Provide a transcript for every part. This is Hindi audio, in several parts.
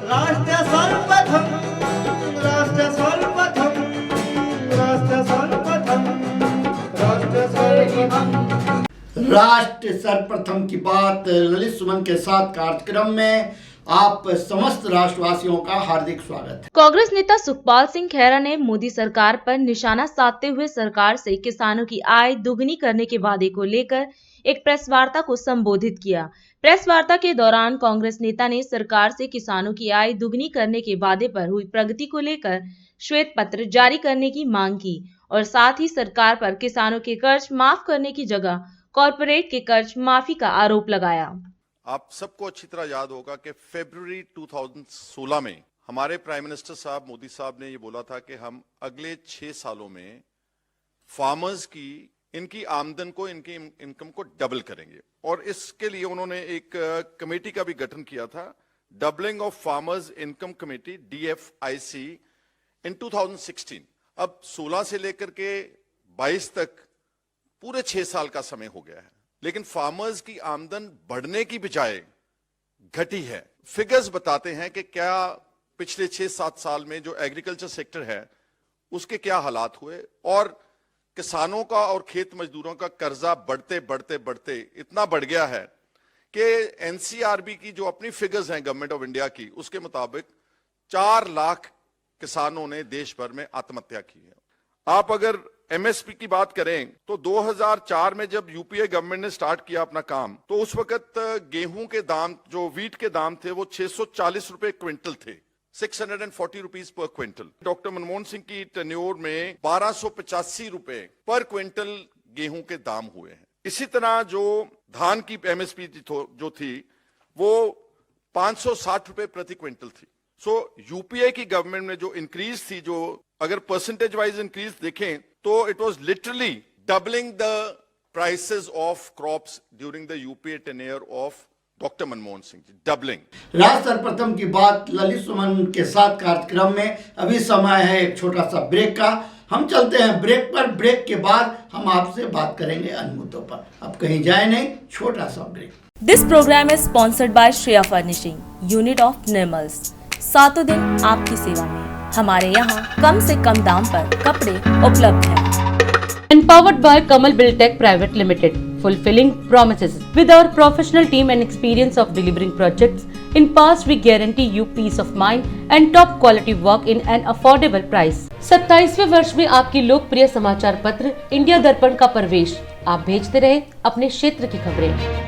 राष्ट्र सर्वप्रथम राष्ट्र सर्वप्रथम राष्ट्र सर्वप्रथम राष्ट्र सर्वप्रथम। राष्ट्र सर्वप्रथम की बात ललित सुमन के साथ कार्यक्रम में आप समस्त राष्ट्रवासियों का हार्दिक स्वागत है। कांग्रेस नेता सुखपाल सिंह खैरा ने मोदी सरकार पर निशाना साधते हुए सरकार से किसानों की आय दोगुनी करने के वादे को लेकर एक प्रेस वार्ता को संबोधित किया। प्रेस वार्ता के दौरान कांग्रेस नेता ने सरकार से किसानों की आय दोगुनी करने के वादे पर हुई प्रगति को लेकर श्वेत पत्र जारी करने की मांग की और साथ ही सरकार पर किसानों के कर्ज माफ करने की जगह कॉरपोरेट के कर्ज माफी का आरोप लगाया। आप सबको अच्छी तरह याद होगा कि फरवरी 2016 में हमारे प्राइम मिनिस्टर साहब मोदी साहब ने ये बोला था कि हम अगले 6 सालों में फार्मर्स की इनकी आमदन को इनकी इनकम को डबल करेंगे और इसके लिए उन्होंने एक कमेटी का भी गठन किया था, doubling of farmers income committee DFIC इन 2016। अब 16 से लेकर के 22 तक पूरे 6 साल का समय हो गया है, लेकिन फार्मर्स की आमदन बढ़ने की बजाय घटी है। फिगर्स बताते हैं कि क्या पिछले 6-7 साल में जो एग्रीकल्चर सेक्टर है उसके क्या हालात हुए और किसानों का और खेत मजदूरों का कर्जा बढ़ते बढ़ते बढ़ते इतना बढ़ गया है कि NCRB की जो अपनी फिगर्स हैं गवर्नमेंट ऑफ इंडिया की, उसके मुताबिक 4 लाख किसानों ने देश भर में आत्महत्या की है। आप अगर MSP की बात करें तो 2004 में जब यूपीए गवर्नमेंट ने स्टार्ट किया अपना काम तो उस वक्त गेहूं के दाम, जो वीट के दाम थे, वो 640 रुपए क्विंटल थे, 640 rupees per quintal. Doctor Manmohan Singh की टेन्योर में 1285 रुपए पर क्विंटल गेहूं के दाम हुए हैं। इसी तरह जो धान की MSP जो थी वो 560 रुपए प्रति क्विंटल थी। सो यूपीए की गवर्नमेंट में जो इंक्रीज थी, जो अगर परसेंटेज वाइज इंक्रीज देखें तो it was literally doubling the prices of crops during the UPA tenure of doctor Manmohan Singh ji, doubling. राष्ट्र सर्वप्रथम की बात ललित सुमन के साथ कार्यक्रम में अभी समय है एक छोटा सा ब्रेक का। हम चलते हैं ब्रेक पर। ब्रेक के बाद हम आपसे बात करेंगे अन्य मुद्दों पर। अब कहीं जाए नहीं, छोटा सा break. This programme is sponsored by Shreya furnishing, unit of Nirmal's. 7 दिन आपकी सेवा में। हमारे यहाँ कम से कम दाम पर कपड़े उपलब्ध हैं। Empowered by Kamal Buildtech Private Limited, fulfilling promises. With our professional team and experience of delivering projects, in past we guarantee you peace of mind and top quality work in an affordable price. 27वें वर्ष में आपकी लोकप्रिय समाचार पत्र इंडिया दर्पण का प्रवेश। आप भेजते रहे अपने क्षेत्र की खबरें।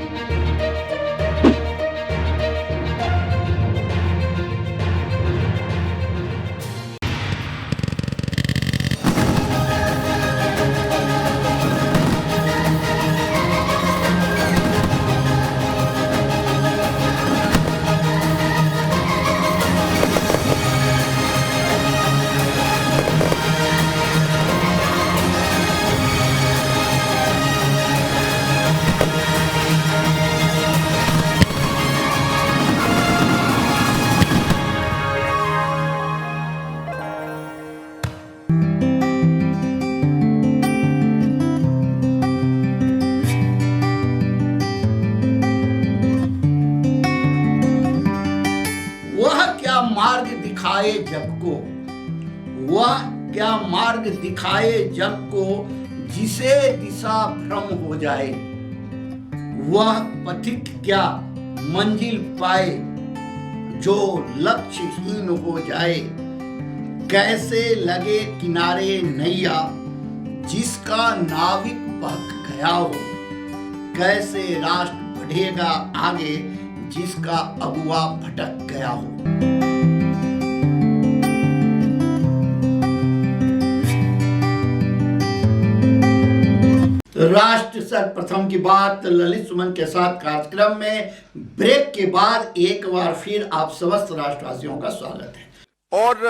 मार्ग दिखाए जग को, वह क्या मार्ग दिखाए जग को, जिसे दिशा भ्रम हो जाए। वह पथिक क्या मंजिल पाए, जो लक्ष्यहीन हो जाए। कैसे लगे किनारे नैया, जिसका नाविक बहक गया हो। कैसे राष्ट्र बढ़ेगा आगे, जिसका अगुआ भटक गया हो। राष्ट्र सर्वप्रथम की बात ललित सुमन के साथ कार्यक्रम में ब्रेक के बाद एक बार फिर आप समस्त राष्ट्रवासियों का स्वागत है। और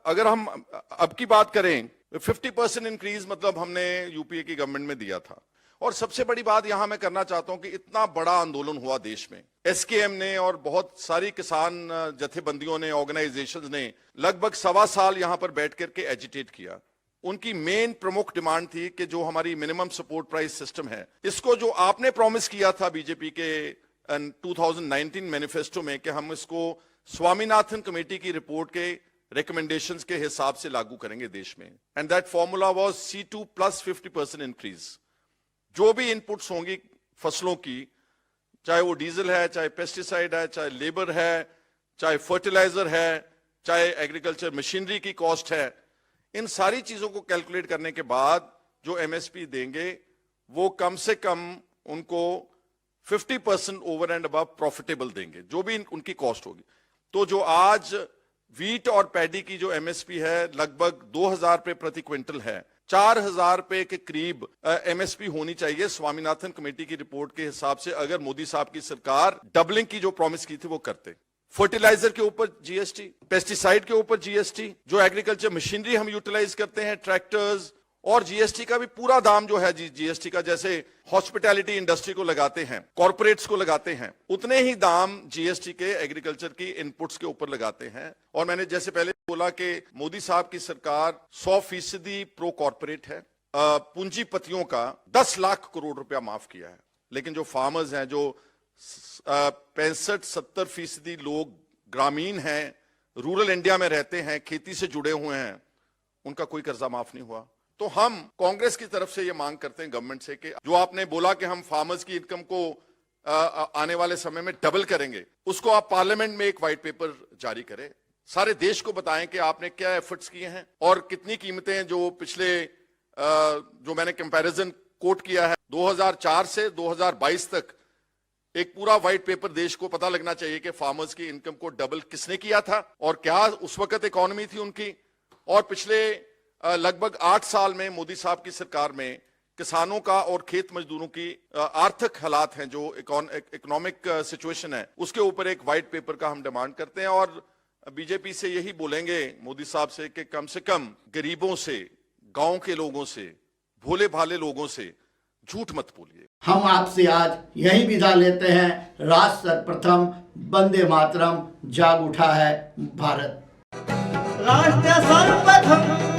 अगर हम अब की बात करें, 50% इंक्रीज मतलब हमने यूपीए की गवर्नमेंट में दिया था। और सबसे बड़ी बात यहां मैं करना चाहता हूं कि इतना बड़ा आंदोलन हुआ देश में, SKM ने और बहुत सारी किसान जथेबंदियों ने, ऑर्गेनाइजेशंस ने लगभग 1.25 साल यहां पर बैठ करके एजिटेट किया। उनकी मेन प्रमुख डिमांड थी कि जो हमारी मिनिमम सपोर्ट प्राइस सिस्टम है, इसको जो आपने प्रॉमिस किया था बीजेपी के 2019 मैनिफेस्टो में कि हम इसको स्वामीनाथन कमेटी की रिपोर्ट के रिकमेंडेशंस के हिसाब से लागू करेंगे देश में। And that formula was C2 plus 50% increase. जो भी इनपुट्स होंगी फसलों की, चाहे वो डीजल है, चाहे पेस्टिसाइड है, चाहे लेबर है, चाहे फर्टिलाइजर है, चाहे एग्रीकल्चर मशीनरी की कॉस्ट है, इन सारी चीजों को कैलकुलेट करने के बाद जो MSP देंगे वो कम से कम उनको 50% ओवर एंड अबव प्रॉफिटेबल देंगे, जो भी उनकी कॉस्ट होगी। तो जो आज वीट और पैडी की जो MSP है लगभग 2000 रुपए प्रति क्विंटल है, 4000 रुपए के करीब MSP होनी चाहिए स्वामीनाथन कमेटी की रिपोर्ट के हिसाब से, अगर मोदी साहब की सरकार डबलिंग की जो प्रॉमिस की थी वो करते। फर्टिलाइजर के ऊपर GST, पेस्टिसाइड के ऊपर GST, जो एग्रीकल्चर मशीनरी हम यूटिलाइज करते हैं, ट्रैक्टर्स, और GST का भी पूरा दाम जो है GST का, जैसे हॉस्पिटैलिटी इंडस्ट्री को लगाते हैं, कॉर्पोरेट्स को लगाते हैं, उतने ही दाम GST के एग्रीकल्चर की इनपुट्स के ऊपर लगाते हैं। और मैंने जैसे पहले बोला कि मोदी साहब की सरकार 100% प्रो कॉर्पोरेट है। पूंजीपतियों का 10 लाख करोड़ रुपया माफ किया है, लेकिन जो फार्मर्स हैं, जो 65-70% लोग ग्रामीण हैं, रूरल इंडिया में रहते हैं, खेती से जुड़े हुए हैं, उनका कोई कर्जा माफ नहीं हुआ। तो हम कांग्रेस की तरफ से ये मांग करते हैं गवर्नमेंट से कि जो आपने बोला कि हम फार्मर्स की इनकम को आने वाले समय में डबल करेंगे, उसको आप पार्लियामेंट में एक व्हाइट पेपर जारी करें, सारे देश को बताएं कि आपने क्या एफर्ट्स किए हैं और कितनी कीमतें जो पिछले जो मैंने कंपैरिजन कोट किया है 2004 से 2022 तक, एक पूरा व्हाइट पेपर देश को पता लगना चाहिए कि फार्मर्स की इनकम को डबल किसने किया था और क्या उस वक्त इकोनॉमी थी उनकी। और पिछले लगभग 8 साल में मोदी साहब की सरकार में किसानों का और खेत मजदूरों की आर्थिक हालात हैं, जो इकोनॉमिक सिचुएशन है, उसके ऊपर एक व्हाइट पेपर का हम डिमांड करते हैं। और बीजेपी से यही बोलेंगे मोदी साहब से कि कम से कम गरीबों से, गांव के लोगों से, भोले भाले लोगों से झूठ मत बोलिए। हम आपसे आज यही विदा लेते हैं। राष्ट्र सर्वप्रथम, वंदे मातरम, जाग उठा है भारत। राष्ट्र सर्वप्रथम।